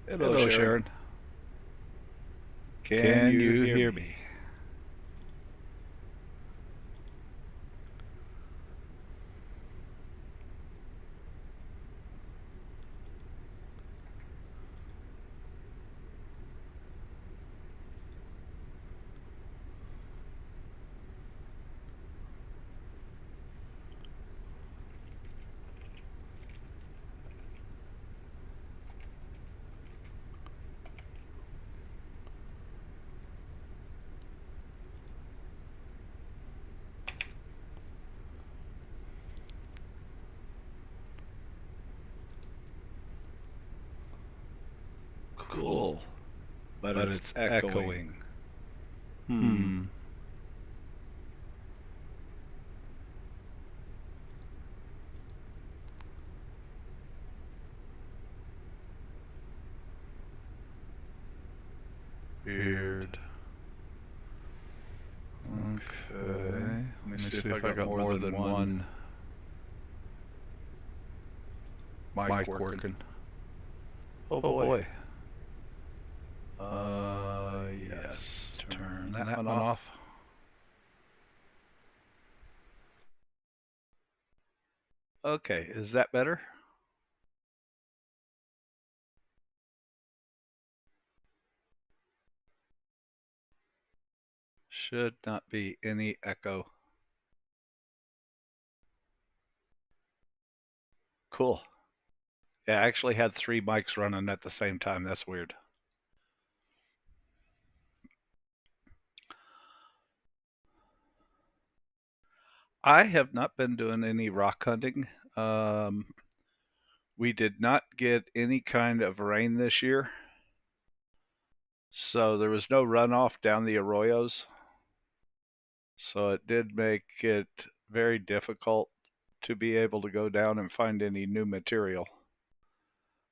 Hello, Hello, Sharon. Sharon. Can Can you you hear hear me? me? Cool. But But it's it's echoing. echoing. Hmm. Hmm. Weird. Weird. Okay. Let me Let me see see if I if I got got more more than than one one mic mic working. working. Oh Oh boy. boy. Yes. Yes. Turn Turn that that one one off. off. Okay, is that better? Should not be any echo. Cool. Yeah, I actually had three mics running at the same time. That's weird. I have not been doing any rock hunting. Um, we did not get any kind of rain this year, so there was no runoff down the arroyos. So it did make it very difficult to be able to go down and find any new material.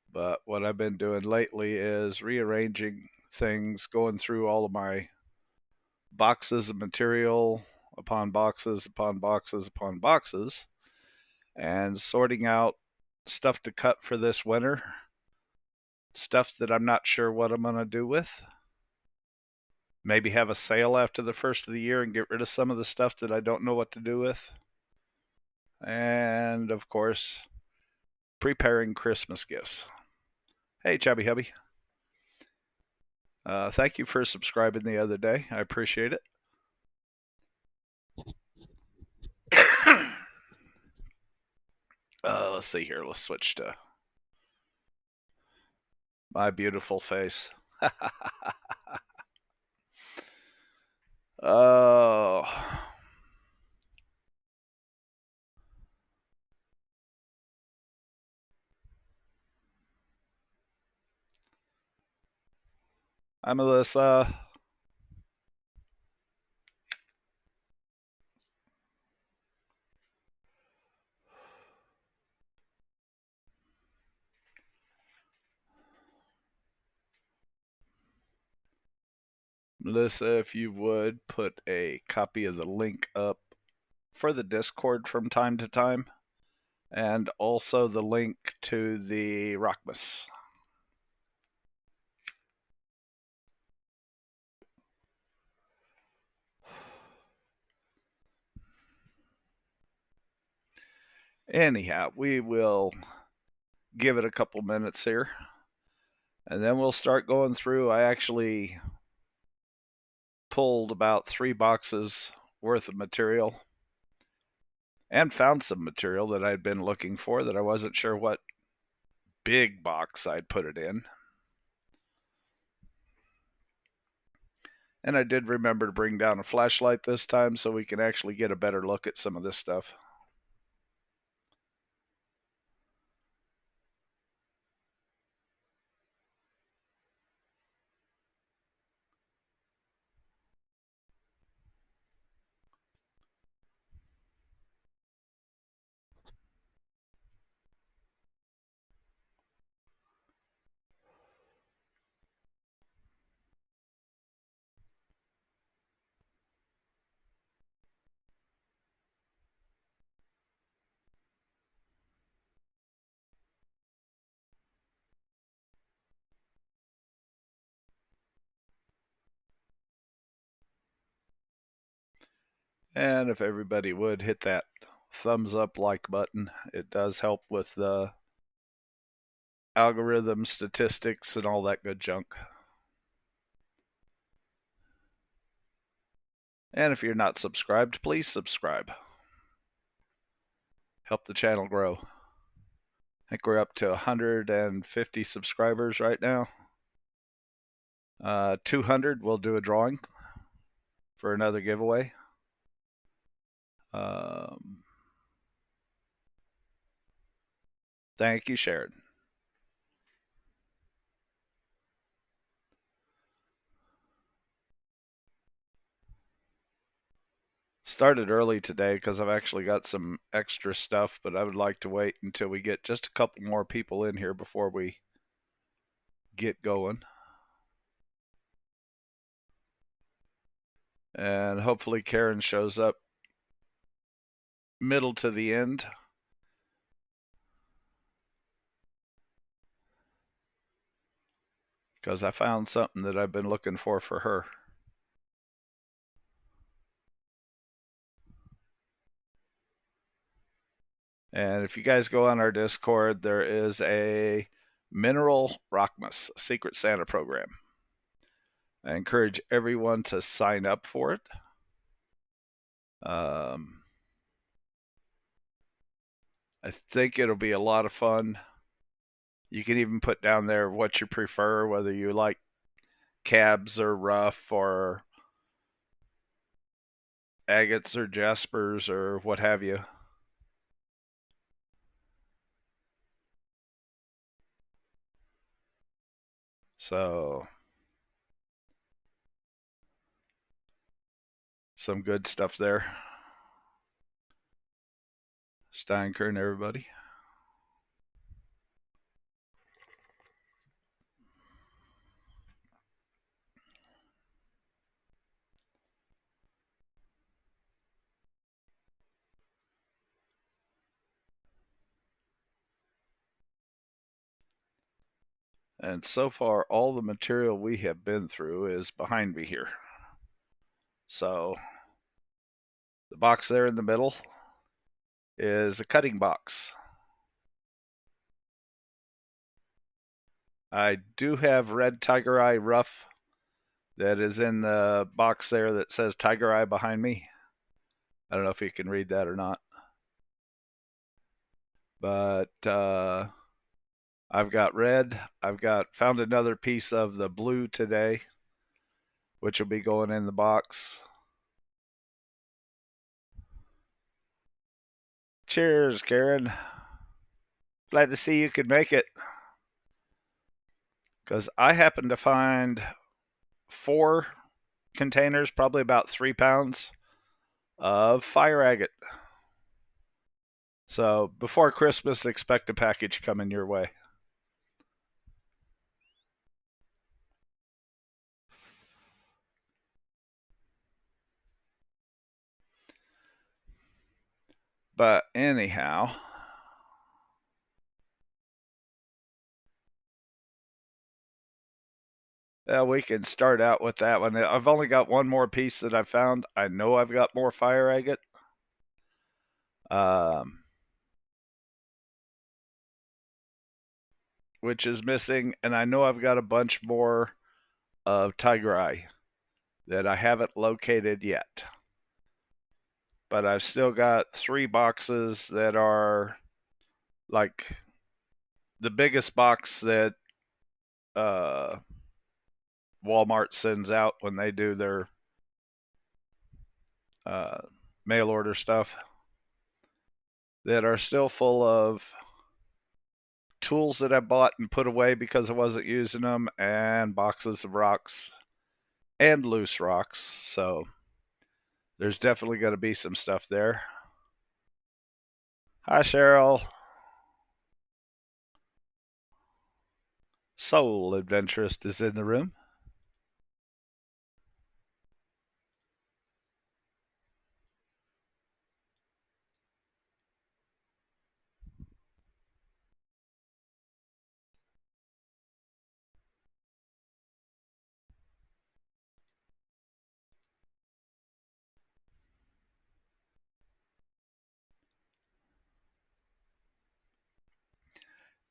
But what I've been doing lately is rearranging things, going through all of my boxes of material upon boxes upon boxes upon boxes and sorting out stuff to cut for this winter, stuff that I'm not sure what I'm going to do with. Maybe have a sale after the first of the year and get rid of some of the stuff that I don't know what to do with. And of course, preparing Christmas gifts. Hey, Chubby Hubby. Thank you for subscribing the other day. I appreciate it. Let's see here. Let's switch to my beautiful face. Oh, I'm Melissa. Melissa, if you would put a copy of the link up for the Discord from time to time, and also the link to the Rockmas. Anyhow, we will give it a couple minutes here, and then we'll start going through. I actually pulled about 3 boxes worth of material and found some material that I'd been looking for that I wasn't sure what big box I'd put it in. And I did remember to bring down a flashlight this time so we can actually get a better look at some of this stuff. And if everybody would hit that thumbs up like button, it does help with the algorithm statistics and all that good junk. And if you're not subscribed, please subscribe. Help the channel grow. I think we're up to 150 subscribers right now. 200, we'll do a drawing for another giveaway. Thank you, Sharon. Started early today because I've actually got some extra stuff, but I would like to wait until we get just a couple more people in here before we get going. And hopefully Karen shows up middle to the end. Because I found something that I've been looking for her. And if you guys go on our Discord, there is a Mineral Rockmas Secret Santa program. I encourage everyone to sign up for it. I think it'll be a lot of fun. You can even put down there what you prefer, whether you like cabs or rough or agates or jaspers or what have you. So, some good stuff there. Steinkern, everybody. And so far, all the material we have been through is behind me here. So, the box there in the middle is a cutting box. I do have red Tiger Eye rough that is in the box there that says Tiger Eye behind me. I don't know if you can read that or not. But I've got red. I've got found another piece of the blue today, which will be going in the box. Cheers, Karen. Glad to see you could make it. Because I happened to find 4 containers, probably about 3 pounds, of fire agate. So before Christmas, expect a package coming your way. But anyhow, we can start out with that one. I've only got one more piece that I found. I know I've got more fire agate. Which is missing, and I know I've got a bunch more of Tiger Eye that I haven't located yet. But I've still got 3 boxes that are like the biggest box that uh, Walmart sends out when they do their uh, mail order stuff that are still full of tools that I bought and put away because I wasn't using them, and boxes of rocks and loose rocks. So there's definitely going to be some stuff there. Hi, Cheryl. Soul Adventurist is in the room.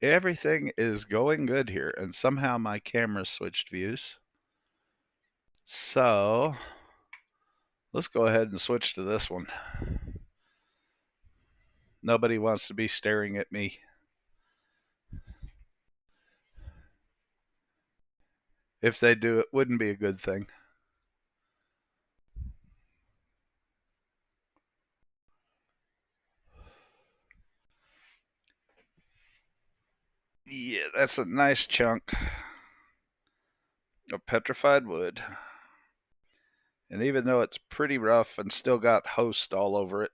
Everything is going good here, and somehow my camera switched views. So let's go ahead and switch to this one. Nobody wants to be staring at me. If they do, it wouldn't be a good thing. Yeah, that's a nice chunk of petrified wood. And even though it's pretty rough and still got host all over it,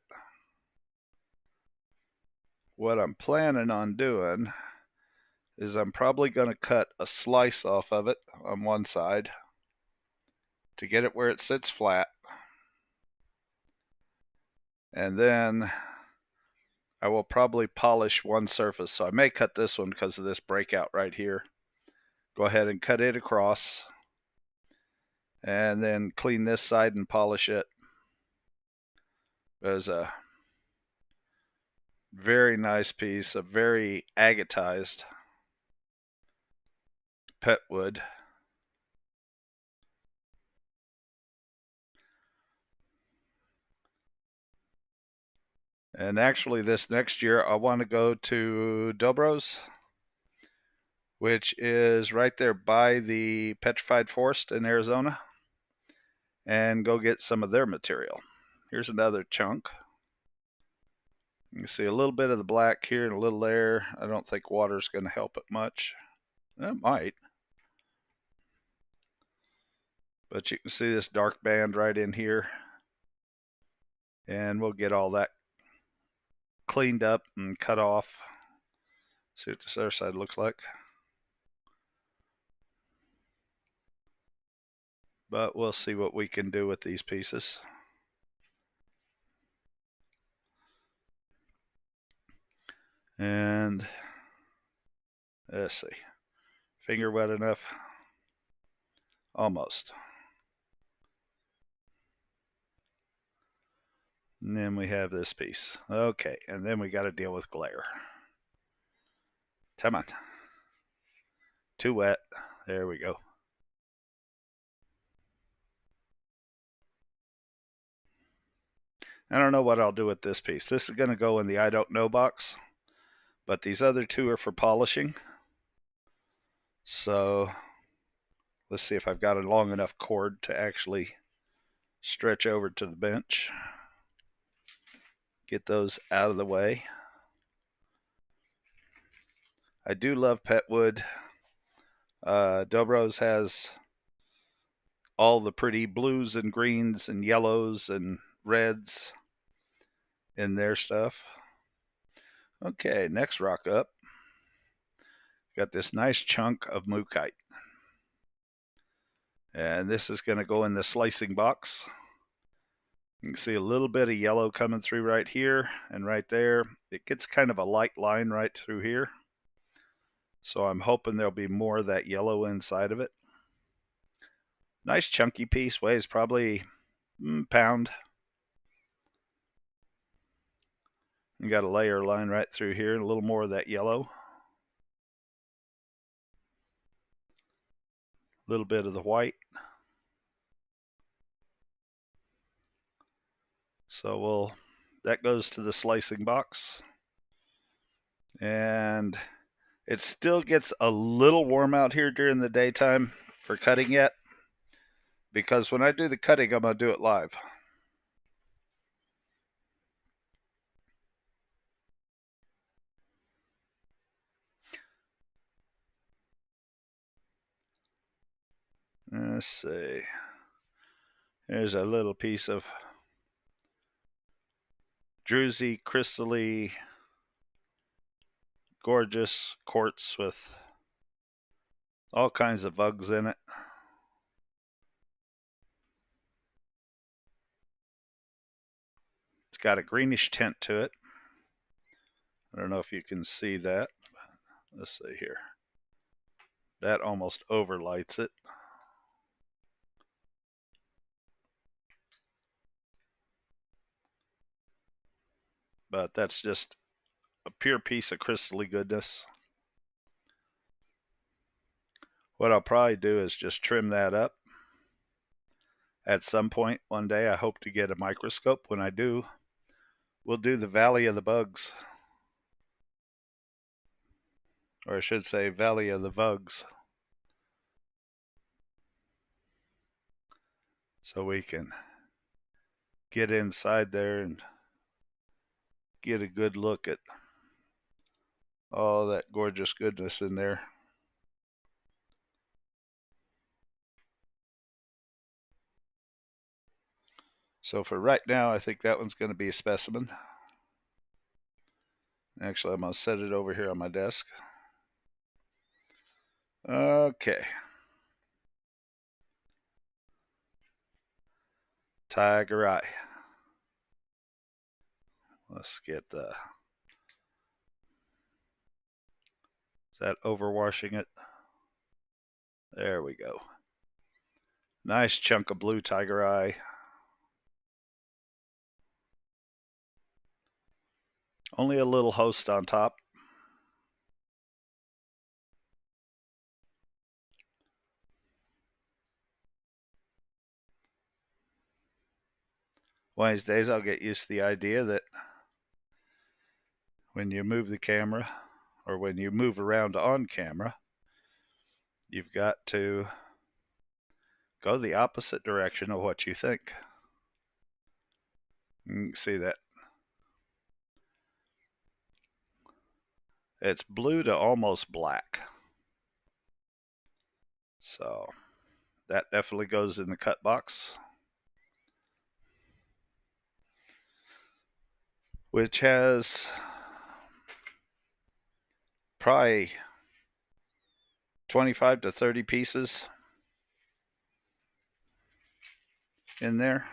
what I'm planning on doing is I'm probably going to cut a slice off of it on one side to get it where it sits flat. And then I will probably polish one surface. So I may cut this one because of this breakout right here. Go ahead and cut it across and then clean this side and polish it. There's a very nice piece of very agatized pet wood. And actually, this next year, I want to go to Dobro's, which is right there by the Petrified Forest in Arizona, and go get some of their material. Here's another chunk. You can see a little bit of the black here and a little there. I don't think water's going to help it much. It might. But you can see this dark band right in here. And we'll get all that cleaned up and cut off. See what this other side looks like. But we'll see what we can do with these pieces. And let's see. Finger wet enough? Almost. And then we have this piece. Okay, and then we got to deal with glare. Come on. Too wet. There we go. I don't know what I'll do with this piece. This is going to go in the I don't know box, but these other two are for polishing. So let's see if I've got a long enough cord to actually stretch over to the bench. Get those out of the way. I do love pet wood. Dobro's has all the pretty blues and greens and yellows and reds in their stuff. Okay, next rock up. Got this nice chunk of mookaite. And this is going to go in the slicing box. You can see a little bit of yellow coming through right here and right there. It gets kind of a light line right through here. So I'm hoping there'll be more of that yellow inside of it. Nice chunky piece, weighs probably a pound. You got a layer line right through here and a little more of that yellow. A little bit of the white. So that goes to the slicing box. And it still gets a little warm out here during the daytime for cutting yet, because when I do the cutting, I'm going to do it live. Let's see. Here's a little piece of druzy, crystally, gorgeous quartz with all kinds of bugs in it. It's got a greenish tint to it. I don't know if you can see that. Let's see here. That almost overlights it. But that's just a pure piece of crystally goodness. What I'll probably do is just trim that up. At some point one day, I hope to get a microscope. When I do, we'll do the Valley of the Bugs. Or I should say Valley of the Vugs. So we can get inside there and get a good look at all that gorgeous goodness in there. So for right now, I think that one's going to be a specimen. Actually, I'm going to set it over here on my desk. Okay. Tiger eye. Let's get the... Is that overwashing it? There we go. Nice chunk of blue tiger eye. Only a little host on top. One of these days I'll get used to the idea that when you move the camera, or when you move around on camera, you've got to go the opposite direction of what you think. You can see that. It's blue to almost black. So that definitely goes in the cut box, which has probably 25 to 30 pieces in there.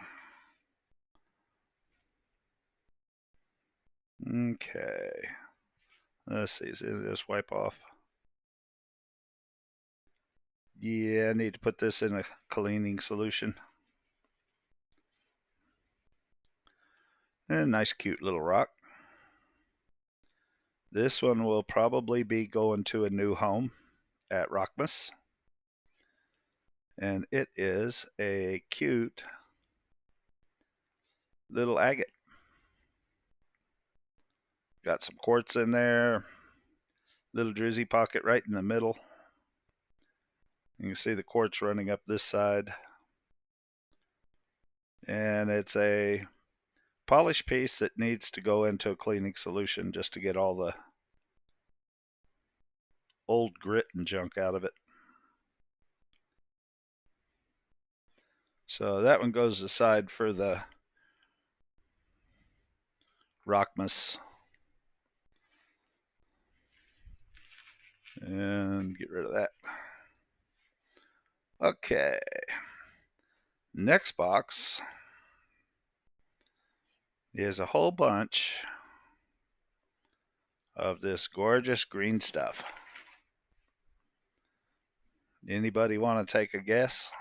Okay. Let's see, is this wipe off? Yeah, I need to put this in a cleaning solution. And a nice cute little rock. This one will probably be going to a new home at Rockmas. And it is a cute little agate. Got some quartz in there. Little drizzy pocket right in the middle. You can see the quartz running up this side. And it's a polished piece that needs to go into a cleaning solution just to get all the old grit and junk out of it. So that one goes aside for the Rockmas. And get rid of that. Okay. Next box is a whole bunch of this gorgeous green stuff. Anybody want to take a guess?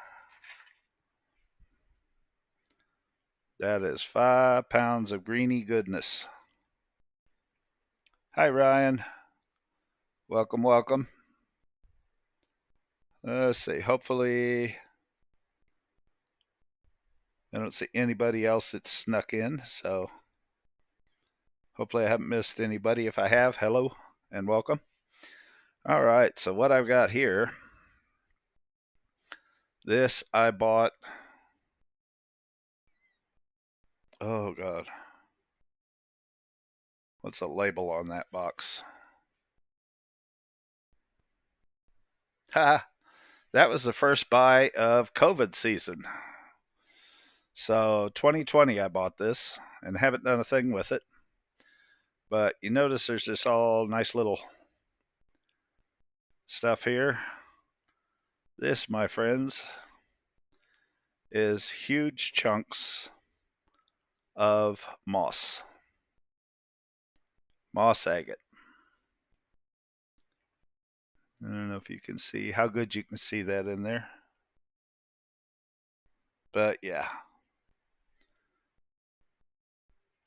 That is 5 pounds of greeny goodness. Hi, Ryan. Welcome, welcome. Let's see. Hopefully, I don't see anybody else that's snuck in, so hopefully I haven't missed anybody. If I have, hello and welcome. All right, so what I've got here, this I bought, oh God, what's the label on that box? Ha! That was the first buy of COVID season. So 2020 I bought this and haven't done a thing with it. But you notice there's this all nice little stuff here. This, my friends, is huge chunks of moss. Moss agate. I don't know if you can see how good you can see that in there. But yeah.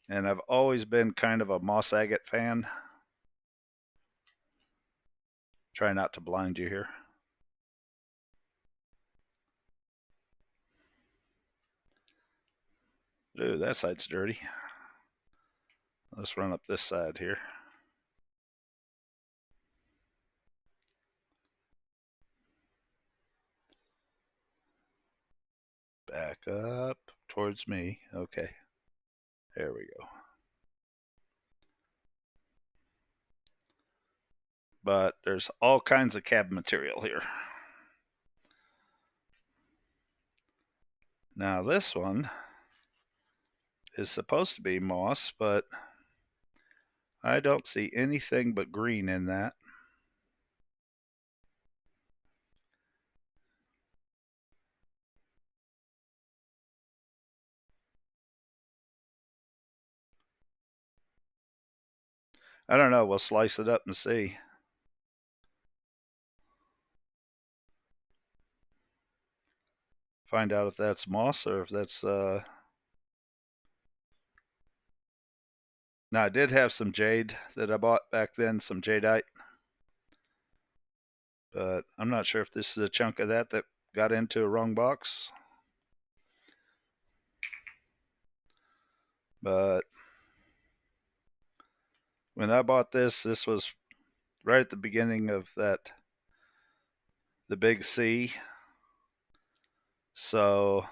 And I've always been kind of a moss agate fan. Try not to blind you here. Ooh, that side's dirty. Let's run up this side here. Back up towards me. Okay. There we go. But there's all kinds of cab material here. Now this one is supposed to be moss, but I don't see anything but green in that. I don't know. We'll slice it up and see. Find out if that's moss or if that's Now I did have some jade that I bought back then, some jadeite, but I'm not sure if this is a chunk of that got into a wrong box. But when I bought this was right at the beginning of the big C. So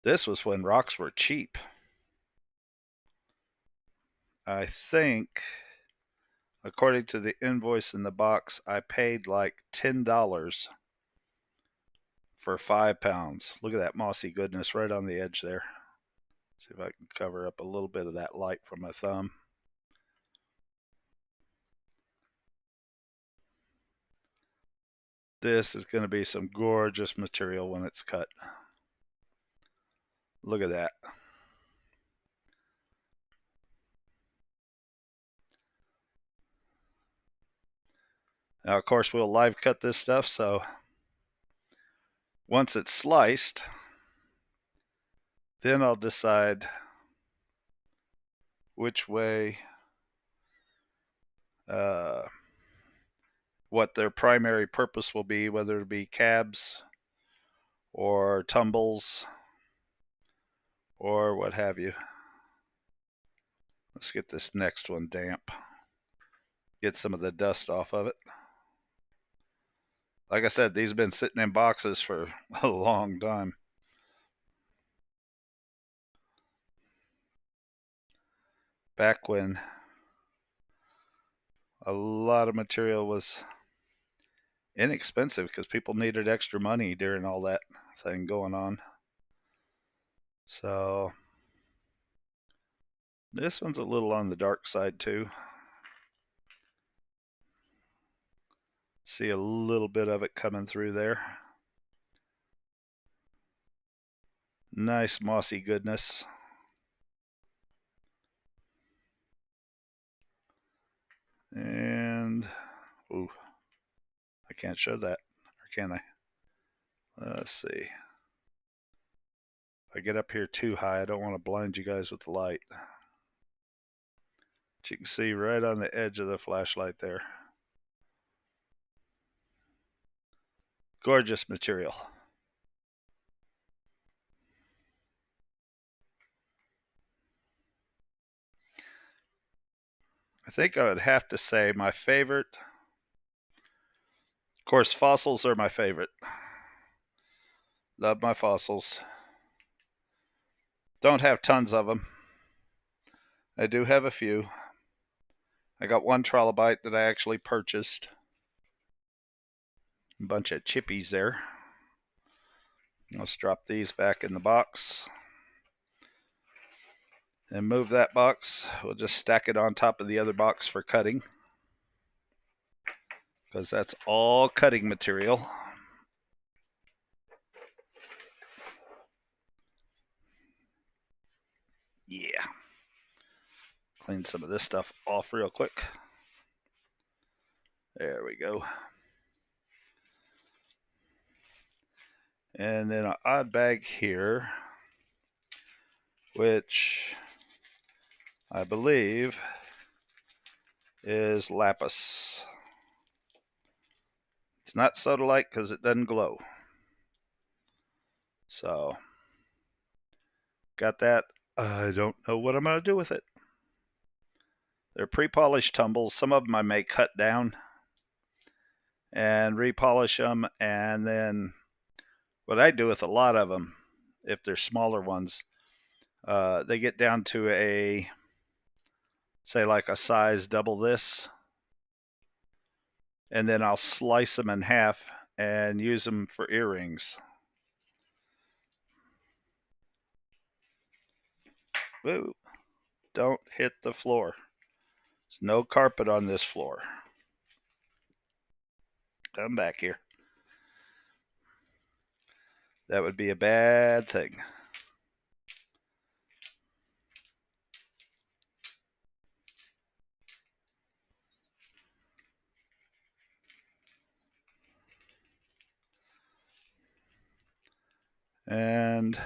this was when rocks were cheap. I think, according to the invoice in the box, I paid like $10 for 5 pounds. Look at that mossy goodness right on the edge there. See if I can cover up a little bit of that light from my thumb. This is going to be some gorgeous material when it's cut. Look at that. Now, of course, we'll live cut this stuff, so once it's sliced, then I'll decide which way, what their primary purpose will be, whether it be cabs or tumbles or what have you. Let's get this next one damp. Get some of the dust off of it. Like I said, these have been sitting in boxes for a long time. Back when a lot of material was inexpensive because people needed extra money during all that thing going on. So this one's a little on the dark side too. See a little bit of it coming through there. Nice mossy goodness. And, ooh, I can't show that, or can I? Let's see. If I get up here too high, I don't want to blind you guys with the light. But you can see right on the edge of the flashlight there. Gorgeous material. I think I would have to say my favorite. Of course, fossils are my favorite. Love my fossils. Don't have tons of them. I do have a few. I got one trilobite that I actually purchased. A bunch of chippies there. Let's drop these back in the box. And move that box. We'll just stack it on top of the other box for cutting, because that's all cutting material. Yeah. Clean some of this stuff off real quick. There we go. And then an odd bag here, which I believe is lapis. It's not sodalite because it doesn't glow. So Got that. I don't know what I'm going to do with it. They're pre-polished tumbles. Some of them I may cut down and repolish them. And then what I do with a lot of them, if they're smaller ones, they get down to a, say like a size double this, and then I'll slice them in half and use them for earrings. Woo, don't hit the floor. There's no carpet on this floor. Come back here. That would be a bad thing. And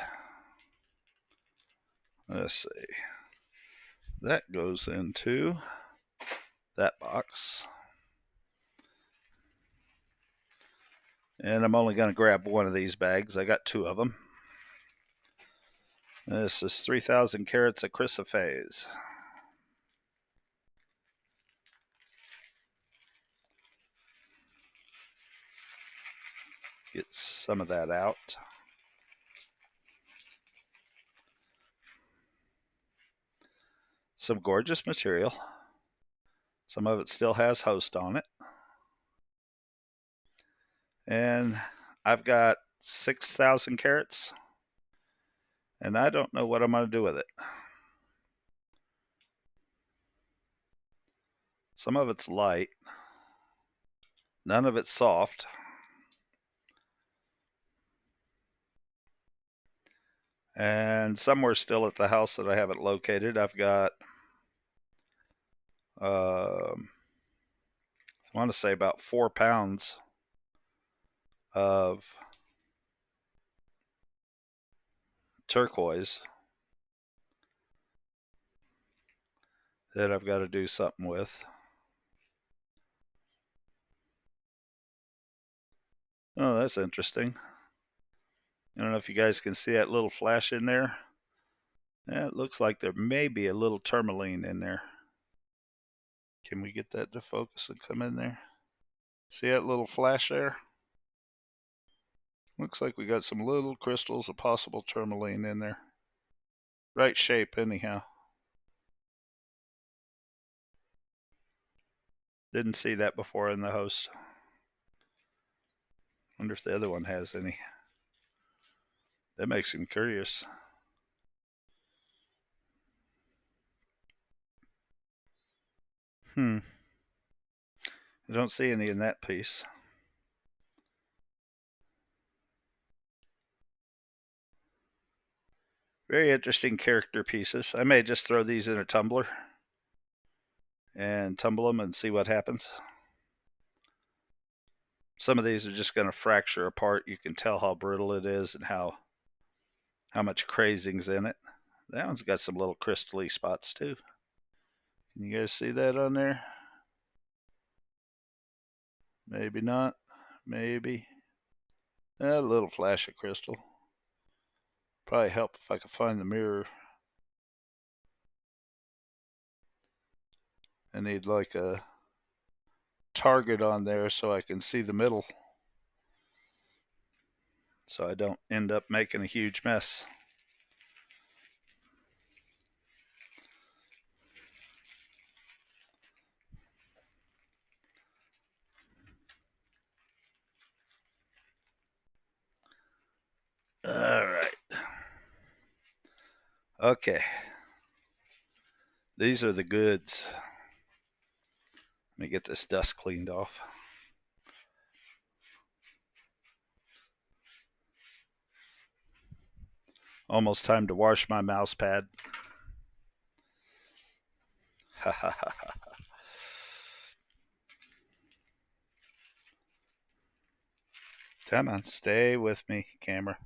let's see. That goes into that box. And I'm only going to grab one of these bags. I got two of them. This is 3,000 carats of chrysoprase. Get some of that out. Some gorgeous material. Some of it still has host on it. And I've got 6,000 carats. And I don't know what I'm going to do with it. Some of it's light. None of it's soft. And somewhere still at the house that I haven't located, I've got, I want to say about 4 pounds of turquoise that I've got to do something with. Oh, that's interesting. I don't know if you guys can see that little flash in there. Yeah, it looks like there may be a little tourmaline in there. Can we get that to focus and come in there? See that little flash there? Looks like we got some little crystals of possible tourmaline in there. Right shape anyhow. Didn't see that before in the host. Wonder if the other one has any. That makes him curious. I don't see any in that piece. Very interesting character pieces. I may just throw these in a tumbler and tumble them and see what happens. Some of these are just going to fracture apart. You can tell how brittle it is and how much crazing's in it. That one's got some little crystally spots too. Can you guys see that on there? Maybe not. Maybe. A little flash of crystal. Probably help if I could find the mirror. I need like a target on there so I can see the middle, so I don't end up making a huge mess. All right. Okay. These are the goods. Let me get this dust cleaned off. Almost time to wash my mouse pad. Ha ha ha ha. Come on, stay with me, camera.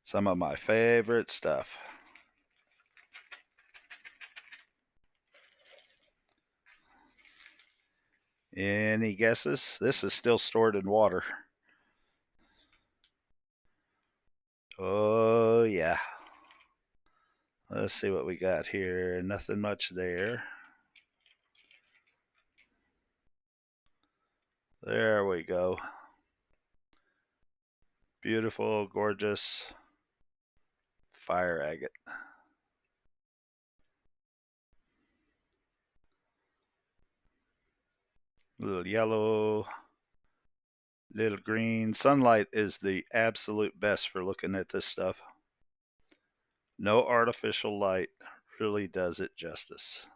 Some of my favorite stuff. Any guesses? This is still stored in water. Oh, yeah. Let's see what we got here. Nothing much there. There we go. Beautiful, gorgeous fire agate. Little yellow, little green. Sunlight is the absolute best for looking at this stuff. No artificial light really does it justice.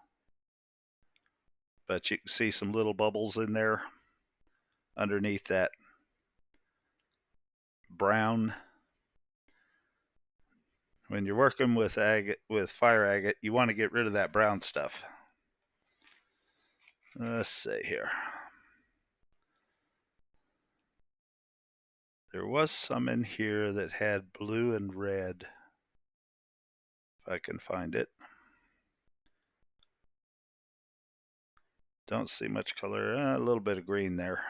But you can see some little bubbles in there underneath that brown. When you're working with agate, with fire agate, you want to get rid of that brown stuff. Let's see here. There was some in here that had blue and red. If I can find it. Don't see much color. A little bit of green there.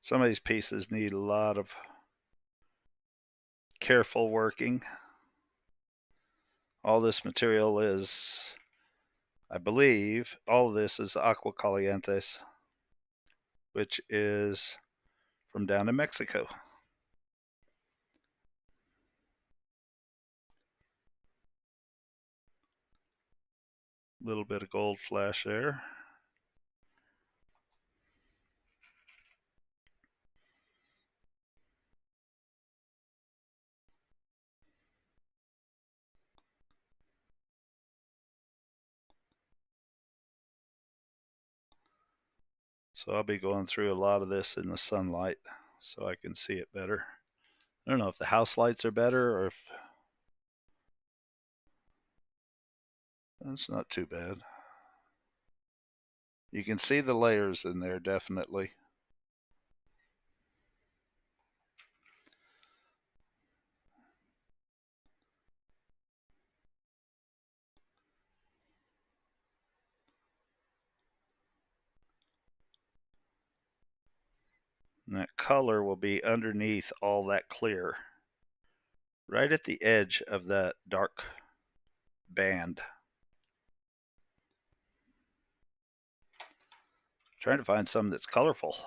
Some of these pieces need a lot of careful working. All this material is, I believe, all of this is Agua Calientes, which is from down in Mexico. Little bit of gold flash there. So I'll be going through a lot of this in the sunlight so I can see it better. I don't know if the house lights are better or if that's not too bad. You can see the layers in there definitely. And that color will be underneath all that clear, right at the edge of that dark band. Trying to find some that's colorful.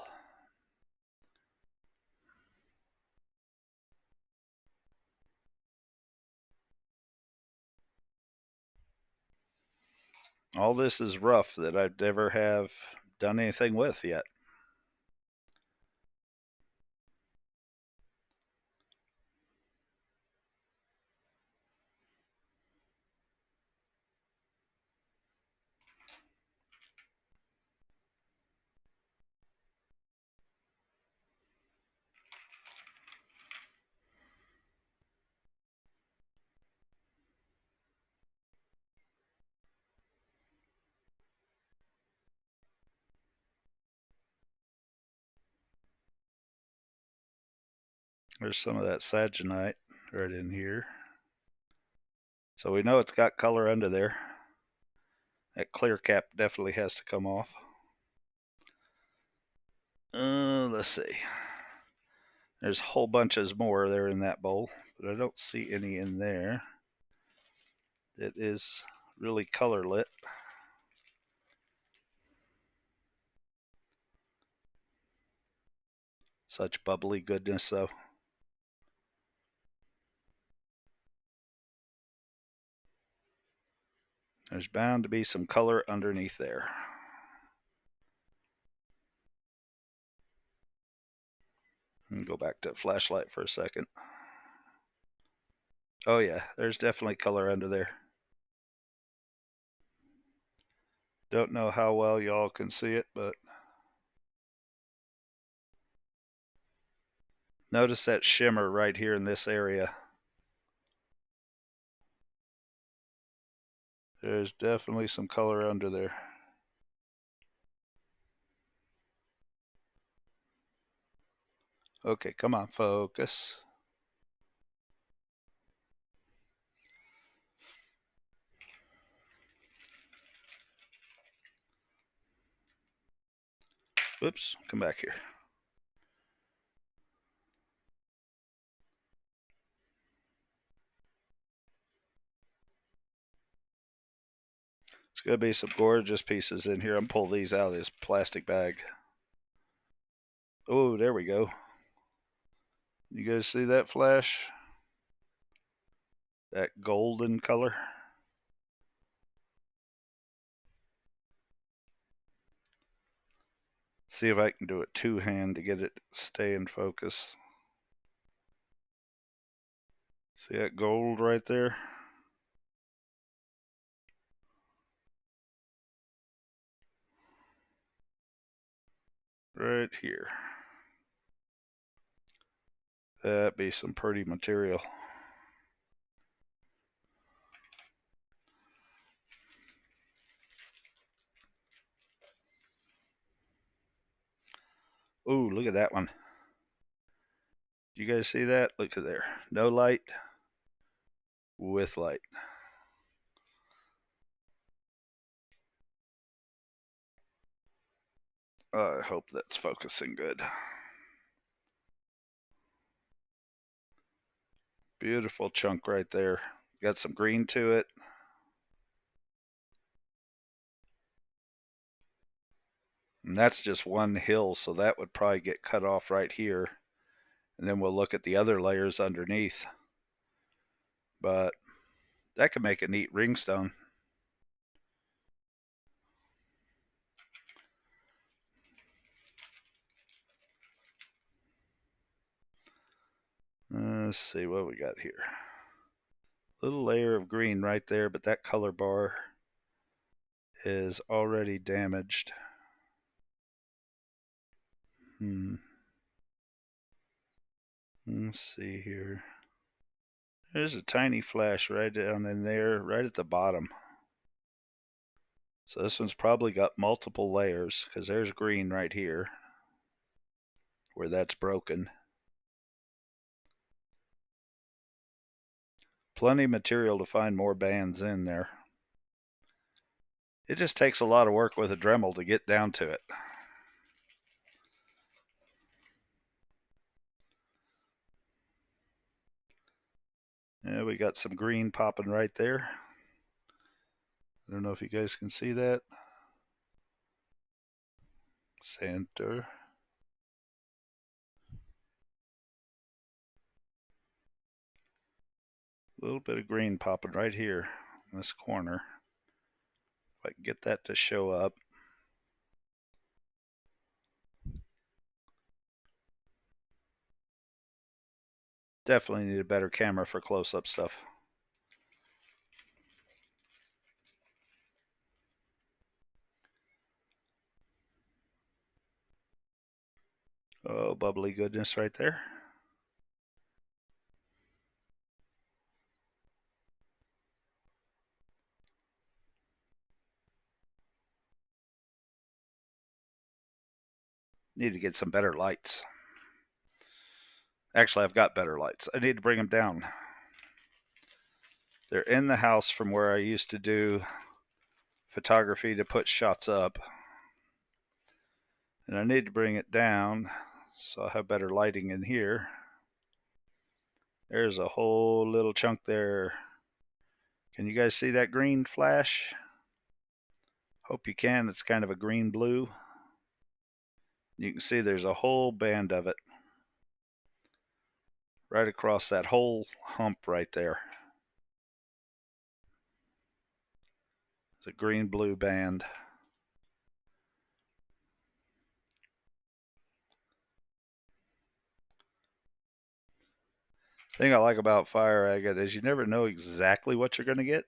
All this is rough that I'd never have done anything with yet. There's some of that saginite right in here. So we know it's got color under there. That clear cap definitely has to come off. Let's see. There's whole bunches more there in that bowl, but I don't see any in there that is really color lit. Such bubbly goodness though. There's bound to be some color underneath there. And go back to flashlight for a second. Oh yeah, there's definitely color under there. Don't know how well y'all can see it, but notice that shimmer right here in this area. There's definitely some color under there. Okay, come on, focus. Whoops, come back here. There's going to be some gorgeous pieces in here. I'm pull these out of this plastic bag. Oh, there we go. You guys see that flash? That golden color? See if I can do it two-hand to get it to stay in focus. See that gold right there? Right here. That'd be some pretty material. Ooh, look at that one. You guys see that? Look at there. No light with light. I hope that's focusing good. Beautiful chunk right there. Got some green to it. And that's just one hill, so that would probably get cut off right here. And then we'll look at the other layers underneath. But that could make a neat ringstone. Let's see what we got here. Little layer of green right there, but that color bar is already damaged. Let's see here. There's a tiny flash right down in there, right at the bottom. So this one's probably got multiple layers because there's green right here where that's broken. Plenty of material to find more bands in there. It just takes a lot of work with a Dremel to get down to it. Yeah, we got some green popping right there. I don't know if you guys can see that. Center. A little bit of green popping right here in this corner. If I can get that to show up. Definitely need a better camera for close-up stuff. Oh, bubbly goodness right there. Need to get some better lights. Actually, I've got better lights. I need to bring them down. They're in the house from where I used to do photography to put shots up. And I need to bring it down so I'll have better lighting in here. There's a whole little chunk there. Can you guys see that green flash? Hope you can. It's kind of a green blue. You can see there's a whole band of it right across that whole hump right there. It's a green blue band. The thing I like about fire agate is you never know exactly what you're going to get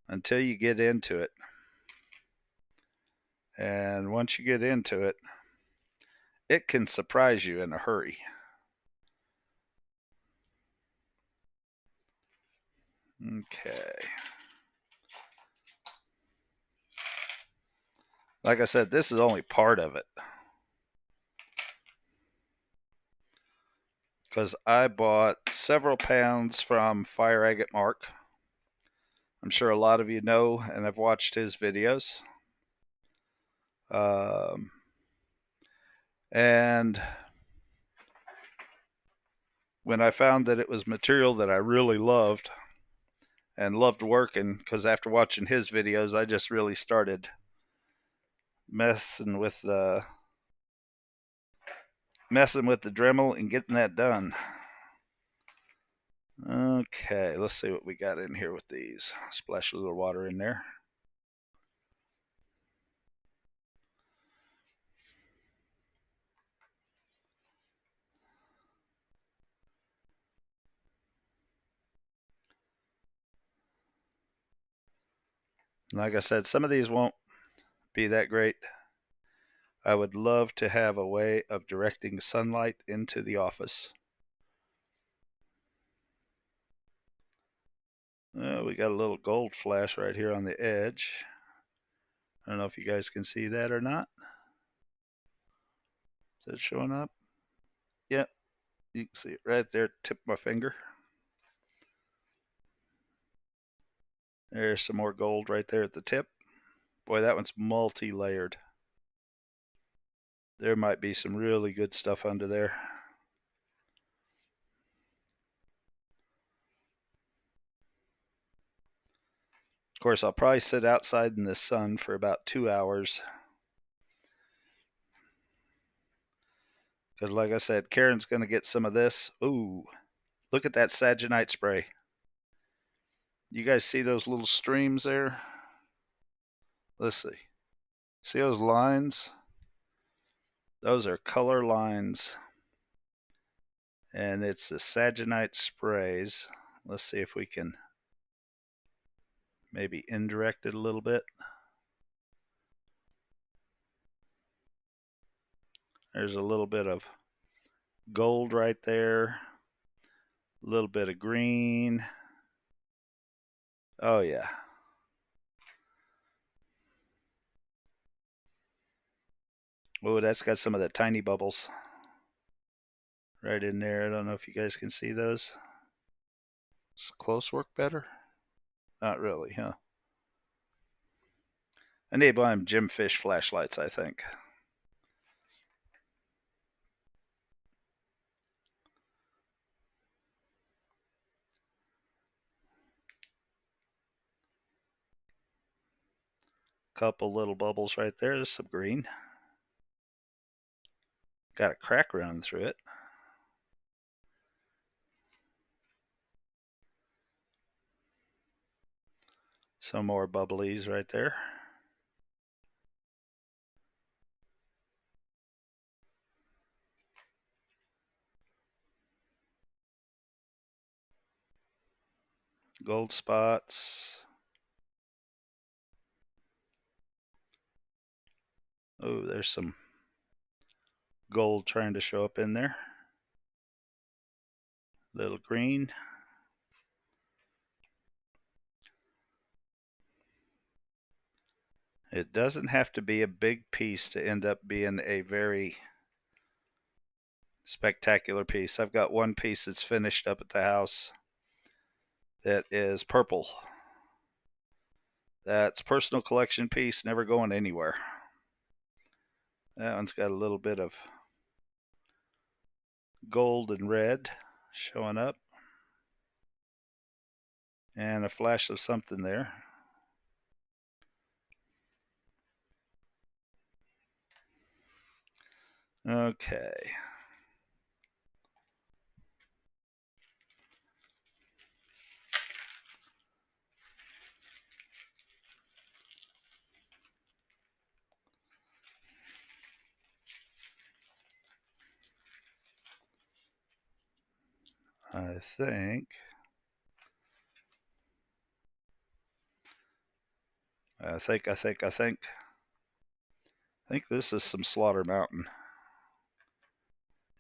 until you get into it. And once you get into it, it can surprise you in a hurry. Okay. Like I said, this is only part of it. Because I bought several pounds from Fire Agate Mark. I'm sure a lot of you know and have watched his videos. Um, and when I found that it was material that I really loved and loved working, because after watching his videos, I just really started messing with the Dremel and getting that done. Okay, let's see what we got in here with these. Splash a little water in there. Like I said, some of these won't be that great. I would love to have a way of directing sunlight into the office. We got a little gold flash right here on the edge. I don't know if you guys can see that or not. Is that showing up? Yep, you can see it right there, tip of my finger. There's some more gold right there at the tip. Boy, that one's multi-layered. There might be some really good stuff under there. Of course, I'll probably sit outside in the sun for about 2 hours. Because like I said, Karen's going to get some of this. Ooh, look at that Saginite spray. You guys see those little streams there? Let's see. See those lines? Those are color lines. And it's the Saginite sprays. Let's see if we can maybe indirect it a little bit. There's a little bit of gold right there. A little bit of green. Oh, yeah. Oh, that's got some of the tiny bubbles right in there. I don't know if you guys can see those. Does close work better? Not really, huh? I need to buy them Jim Fish flashlights, I think. Couple little bubbles right there. There's some green. Got a crack running through it. Some more bubblies right there. Gold spots. Oh, there's some gold trying to show up in there. Little green. It doesn't have to be a big piece to end up being a very spectacular piece. I've got one piece that's finished up at the house that is purple. That's personal collection piece, never going anywhere. That one's got a little bit of gold and red showing up. And a flash of something there. Okay. I think I think this is some Slaughter Mountain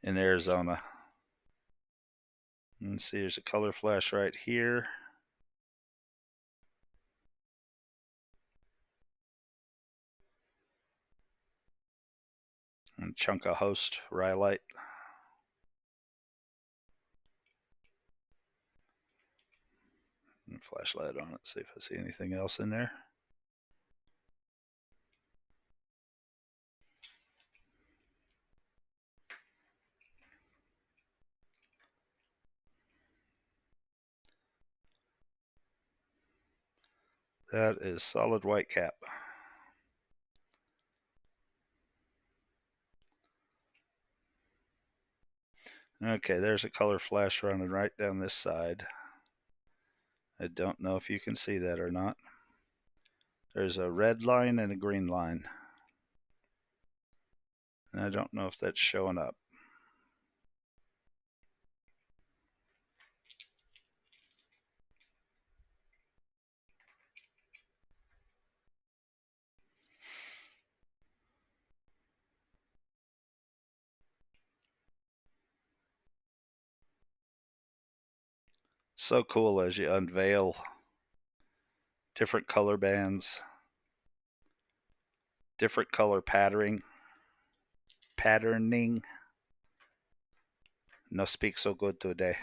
in Arizona. Let's see, there's a color flash right here. And chunk of host rhyolite. And flashlight on it, see if I see anything else in there. That is solid white cap. Okay, there's a color flash running right down this side. I don't know if you can see that or not. There's a red line and a green line. And I don't know if that's showing up. So cool as you unveil different color bands, different color patterning. No speak so good today.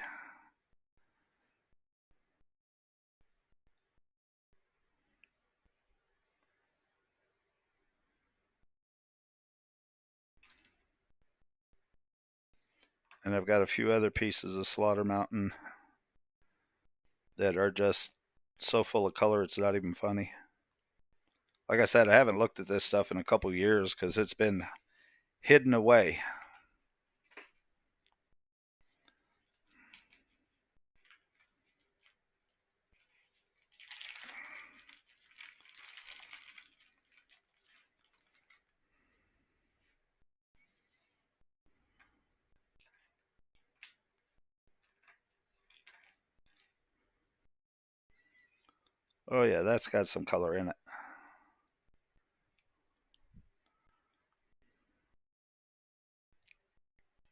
And I've got a few other pieces of Slaughter Mountain that are just so full of color it's not even funny. Like I said, I haven't looked at this stuff in a couple years because it's been hidden away. Oh yeah, that's got some color in it.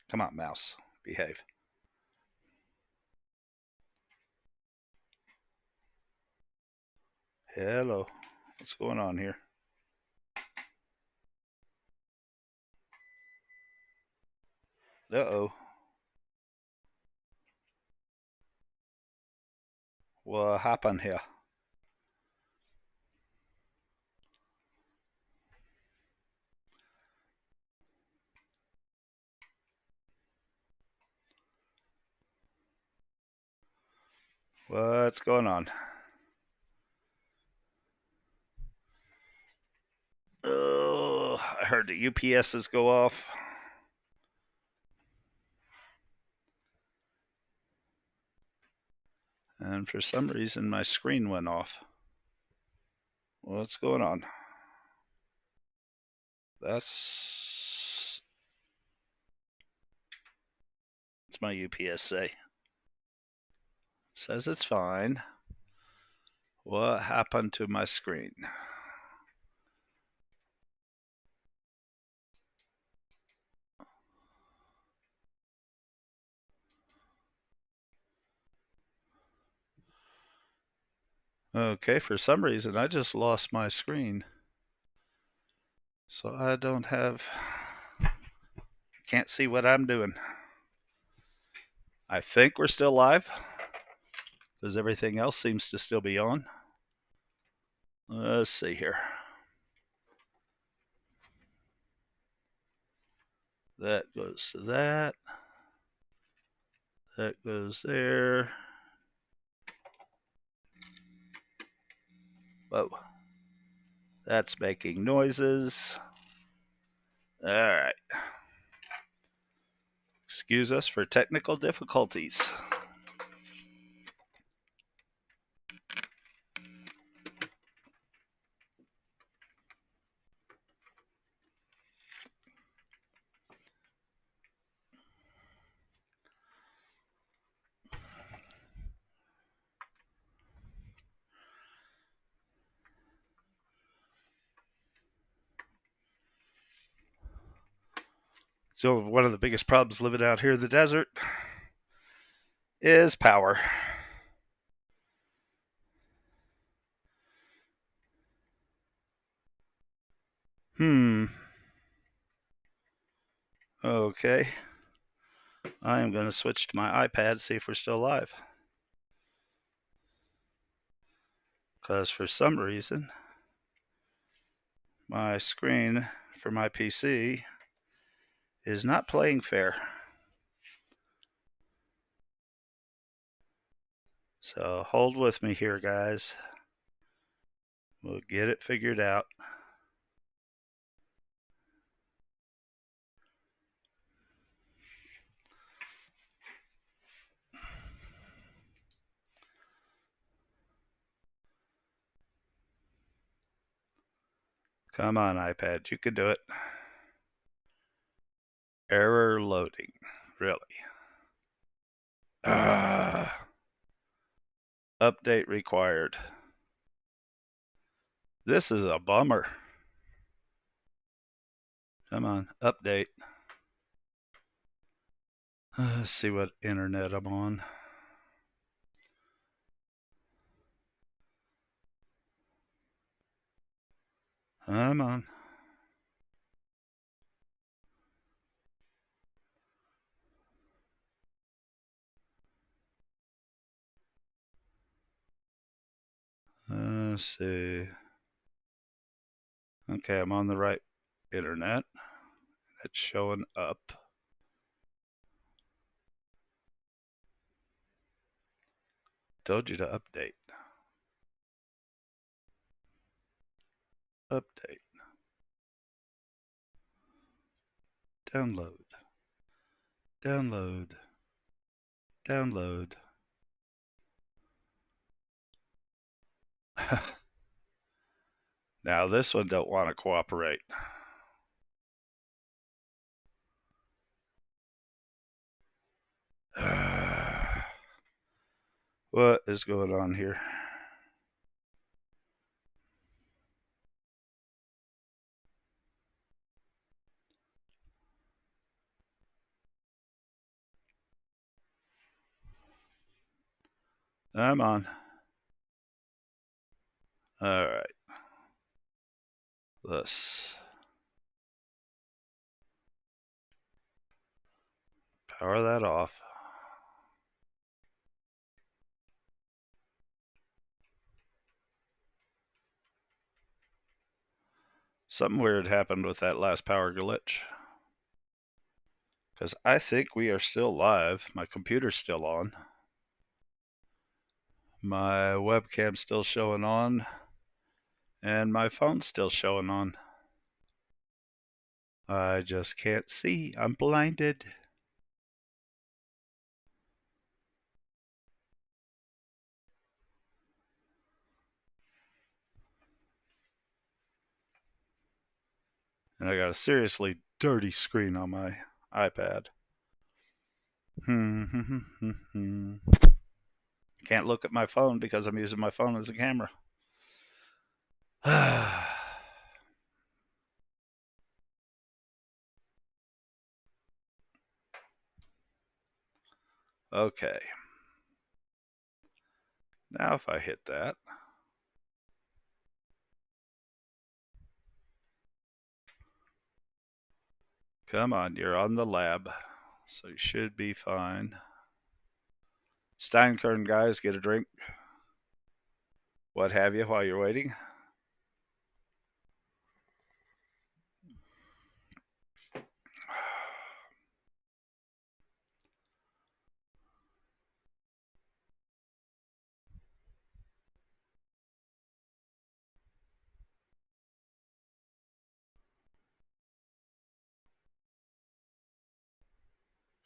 Come on, mouse, behave. Hello, what's going on here? Uh-oh. What happened here? What's going on? Oh, I heard the UPSs go off. And for some reason, my screen went off. What's going on? That's my UPS say. It says it's fine. What happened to my screen? Okay, for some reason I just lost my screen. So I can't see what I'm doing. I think we're still live because everything else seems to still be on. Let's see here. That goes to that. That goes there. Whoa. That's making noises. All right. Excuse us for technical difficulties. So, one of the biggest problems living out here in the desert is power. Okay. I am going to switch to my iPad, see if we're still live. Because for some reason, my screen for my PC is not playing fair. So hold with me here, guys. We'll get it figured out. Come on, iPad. You can do it. Error loading. Really? Update required. This is a bummer. Come on, update. Let's see what internet I'm on. Come on. Let's see. Okay, I'm on the right internet. It's showing up. Told you to update. Update. Download. Download. Download. Now this one don't want to cooperate. What is going on here? I'm on. All right. Let's power that off. Something weird happened with that last power glitch. Because I think we are still live. My computer's still on. My webcam's still showing on. And my phone's still showing on. I just can't see. I'm blinded. And I got a seriously dirty screen on my iPad. Can't look at my phone because I'm using my phone as a camera. Okay. Now if I hit that. Come on, you're on the lab. So you should be fine. Steinkern guys, get a drink. What have you while you're waiting.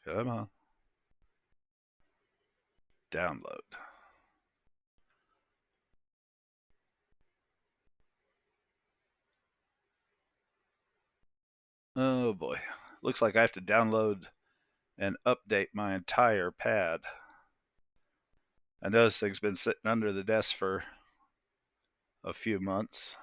Come on. Download. Oh boy. Looks like I have to download and update my entire pad. I know this thing's been sitting under the desk for a few months.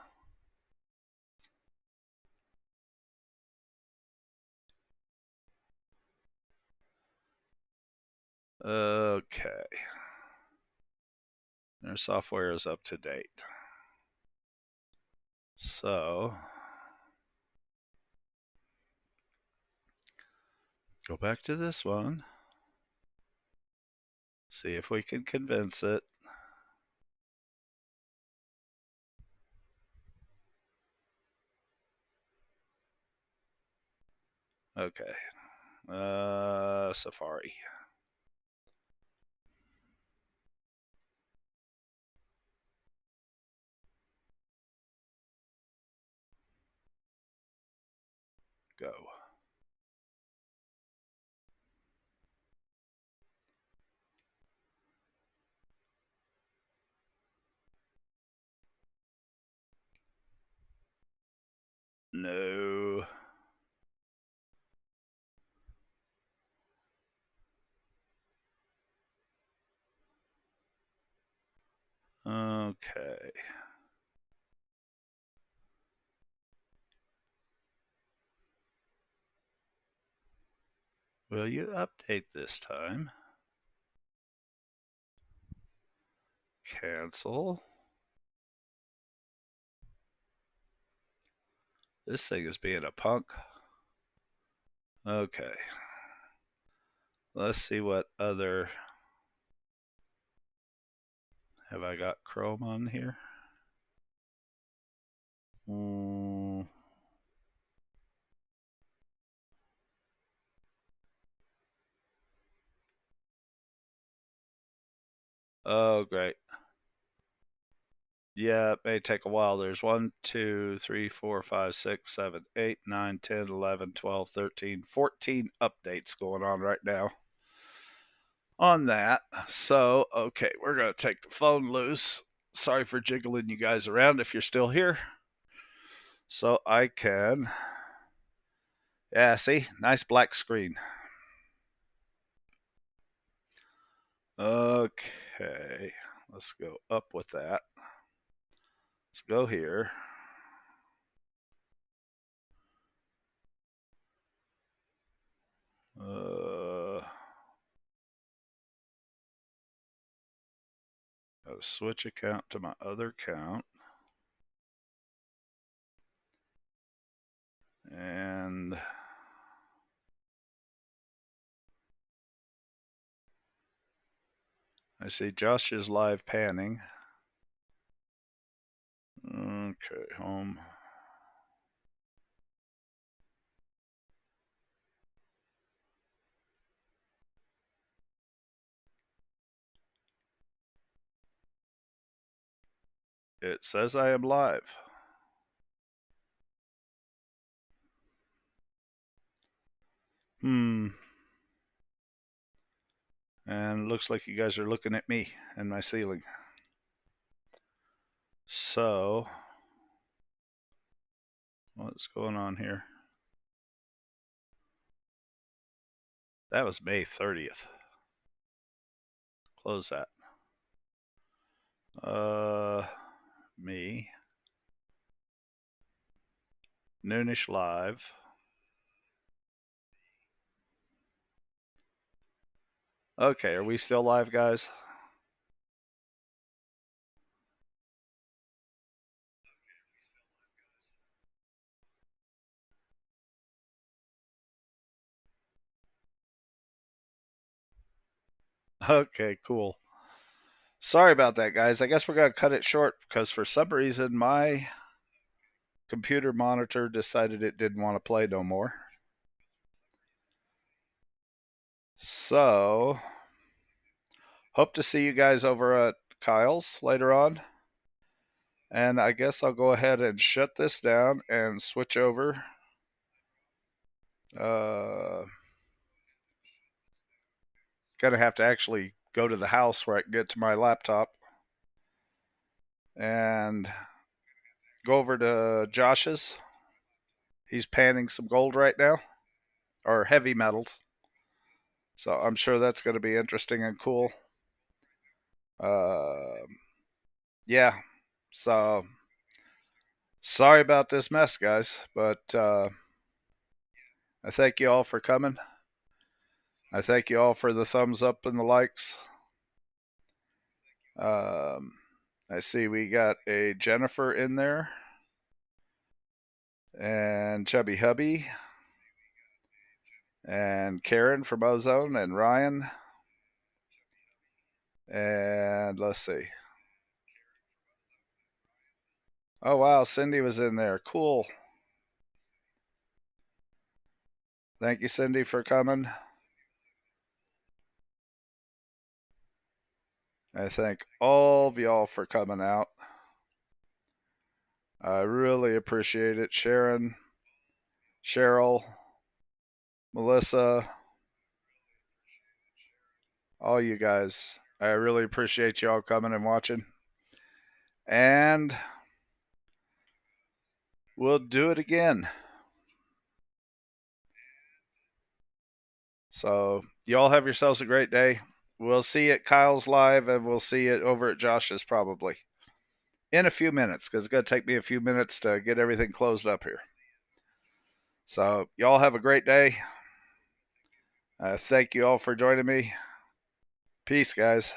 Okay. Their software is up to date. So, go back to this one. See if we can convince it. Okay. Safari. Go. No. Okay. Will you update this time? Cancel. This thing is being a punk. Okay. Let's see what other. Have I got Chrome on here? Mm. Oh, great. Yeah, it may take a while. There's 1, 2, 3, 4, 5, 6, 7, 8, 9, 10, 11, 12, 13, 14 updates going on right now on that. So, okay, we're going to take the phone loose. Sorry for jiggling you guys around if you're still here. So I can. Yeah, see? Nice black screen. Okay, let's go up with that. Let's go here. Gotta switch account to my other account. And I see Josh is live panning. Okay, home. It says I am live. And looks like you guys are looking at me and my ceiling. So, what's going on here? That was May 30th. Close that. Me. Noonish live. Okay, are we still live, guys? Okay, cool. Sorry about that, guys. I guess we're going to cut it short because for some reason my computer monitor decided it didn't want to play no more. So, hope to see you guys over at Kyle's later on. And I guess I'll go ahead and shut this down and switch over. Gonna have to actually go to the house where I can get to my laptop and go over to Josh's. He's panning some gold right now, or heavy metals. So I'm sure that's going to be interesting and cool. Uh, yeah. So sorry about this mess, guys, but I thank you all for coming. I thank you all for the thumbs up and the likes. I see we got a Jennifer in there, and Chubby Hubby, and Karen from Ozone, and Ryan, and let's see. Oh wow, Cindy was in there. Cool. Thank you, Cindy, for coming. I thank all of y'all for coming out. I really appreciate it. Sharon, Cheryl, Melissa, all you guys. I really appreciate y'all coming and watching. And we'll do it again. So, y'all have yourselves a great day. We'll see you at Kyle's live, and we'll see you over at Josh's probably in a few minutes, because it's going to take me a few minutes to get everything closed up here. So, y'all have a great day. Thank you all for joining me. Peace, guys.